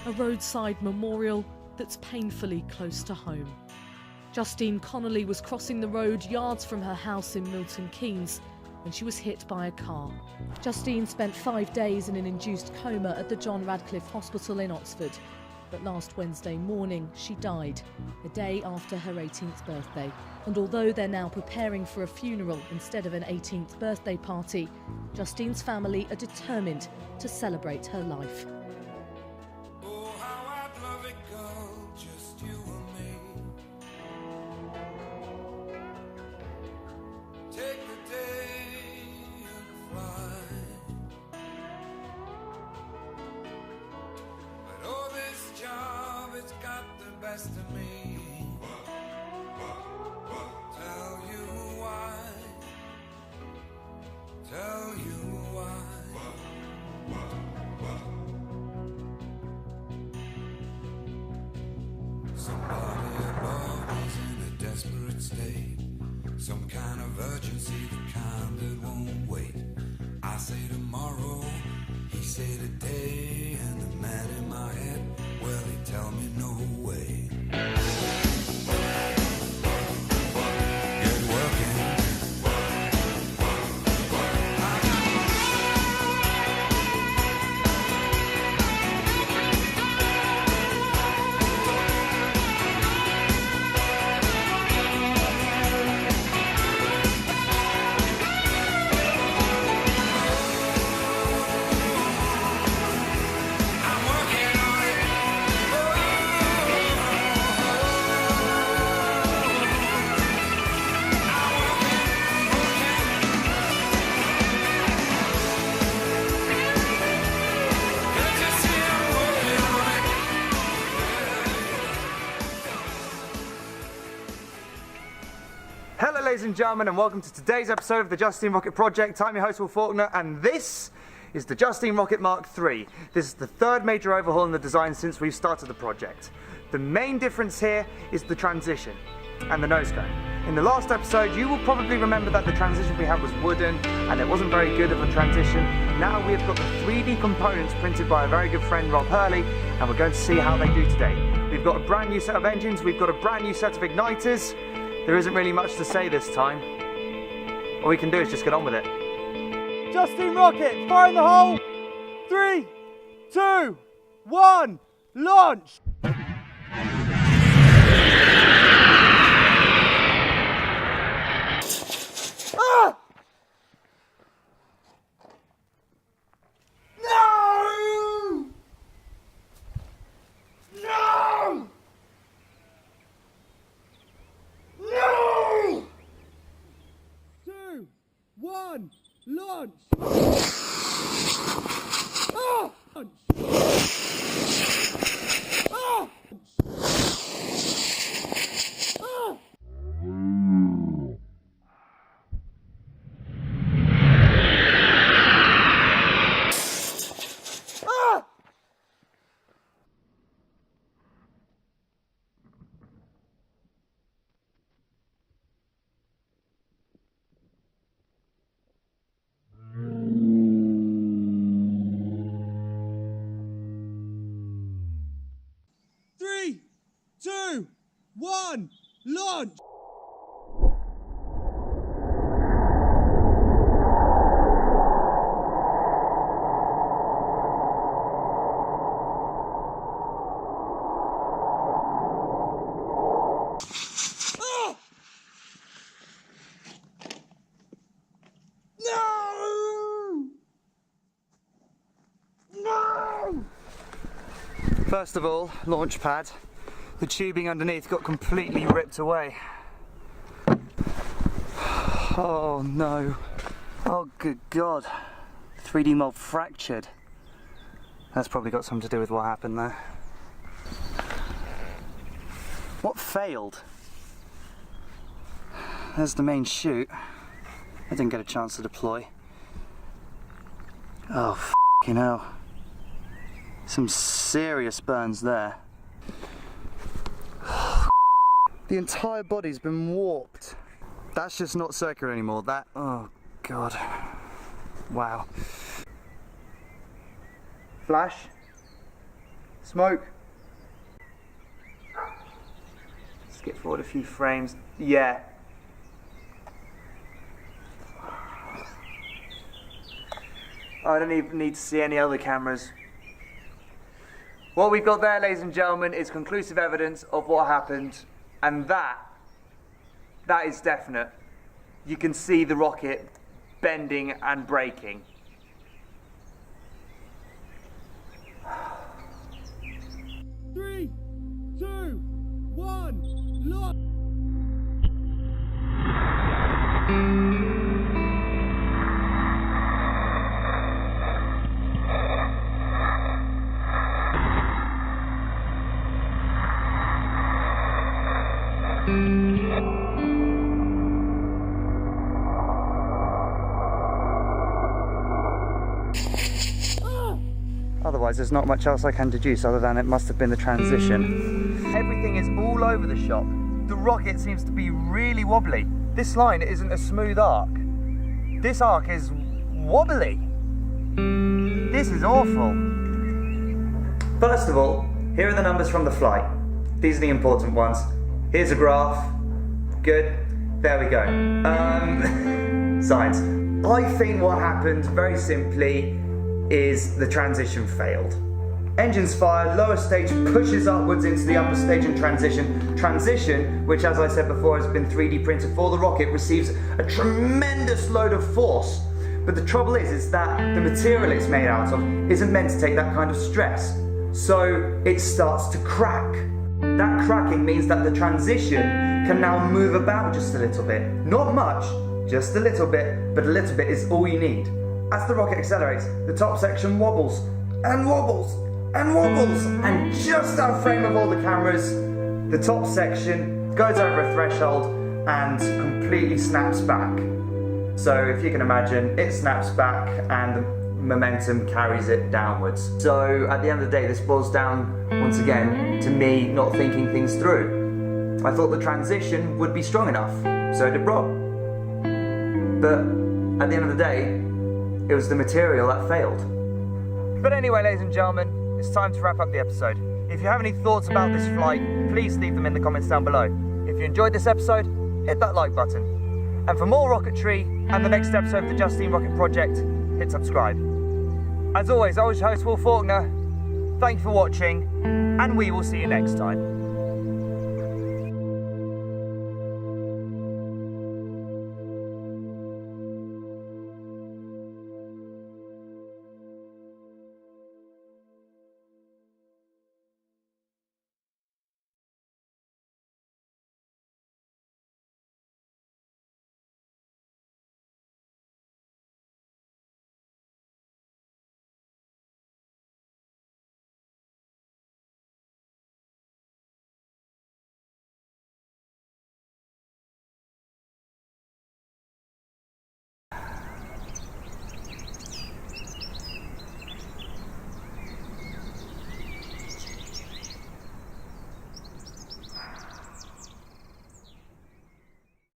a roadside memorial that's painfully close to home. Justine Connolly was crossing the road yards from her house in Milton Keynes when she was hit by a car. Justine spent 5 days in an induced coma at the John Radcliffe Hospital in Oxford, but last Wednesday morning she died, a day after her 18th birthday. And although they're now preparing for a funeral instead of an 18th birthday party, Justine's family are determined to celebrate her life. Oh, how I'd love it, girl, just you and me. Take the day and fly. But oh, this job, it's got the best of me. Tell you why. Tell you why. Somebody above me's in a desperate state. Some kind of urgency, the kind that won't wait. I say tomorrow, he say today, and the man in my head, well, he tell me no way. Get working. Hello ladies and gentlemen, and welcome to today's episode of the Justine Rocket Project. I'm your host, Faulkner, and this is the Justine Rocket Mark III. This is the third major overhaul in the design since we've started the project. The main difference here is the transition and the nose cone. In the last episode, you will probably remember that the transition we had was wooden and it wasn't very good of a transition. Now we've got the 3D components printed by a very good friend, Rob Hurley, and we're going to see how they do today. We've got a brand new set of engines, we've got a brand new set of igniters. There isn't really much to say this time. All we can do is just get on with it. Justine Rocket, fire in the hole! 3, 2, 1, launch! Ah! No! No! No! 2, 1, launch! Ah! Launch! Ah! Ah! Ah! 3, 2, 1, launch! Ah! No! No! First of all, launch pad. The tubing underneath got completely ripped away. Oh no. Oh good God. 3D mold fractured. That's probably got something to do with what happened there. What failed? There's the main chute. I didn't get a chance to deploy. Oh f***ing hell. Some serious burns there. The entire body's been warped. That's just not circular anymore. That, oh God. Wow. Flash. Smoke. Skip forward a few frames. Yeah. I don't even need to see any other cameras. What we've got there, ladies and gentlemen, is conclusive evidence of what happened, and that is definite. You can see the rocket bending and breaking. Three, two, one, lock! Otherwise, there's not much else I can deduce other than it must have been the transition. Everything is all over the shop. The rocket seems to be really wobbly. This line isn't a smooth arc. This arc is wobbly. This is awful. First of all, here are the numbers from the flight. These are the important ones. Here's a graph. Good. There we go. Science. I think what happened, very simply, is the transition failed. Engines fired, lower stage pushes upwards into the upper stage in transition. Transition, which as I said before has been 3D printed for the rocket, receives a tremendous load of force. But the trouble is that the material it's made out of isn't meant to take that kind of stress. So it starts to crack. That cracking means that the transition can now move about just a little bit. Not much, just a little bit, but a little bit is all you need. As the rocket accelerates, the top section wobbles, and wobbles, and wobbles, and just out of frame of all the cameras, the top section goes over a threshold and completely snaps back. So if you can imagine, it snaps back and the momentum carries it downwards. So at the end of the day, this boils down, once again, to me not thinking things through. I thought the transition would be strong enough, so did Rob. But at the end of the day, it was the material that failed. But anyway, ladies and gentlemen, it's time to wrap up the episode. If you have any thoughts about this flight, please leave them in the comments down below. If you enjoyed this episode, hit that like button. And for more Rocketry and the next episode of the Justine Rocket Project, hit subscribe. As always, I was your host, Faulkner. Thank you for watching, and we will see you next time.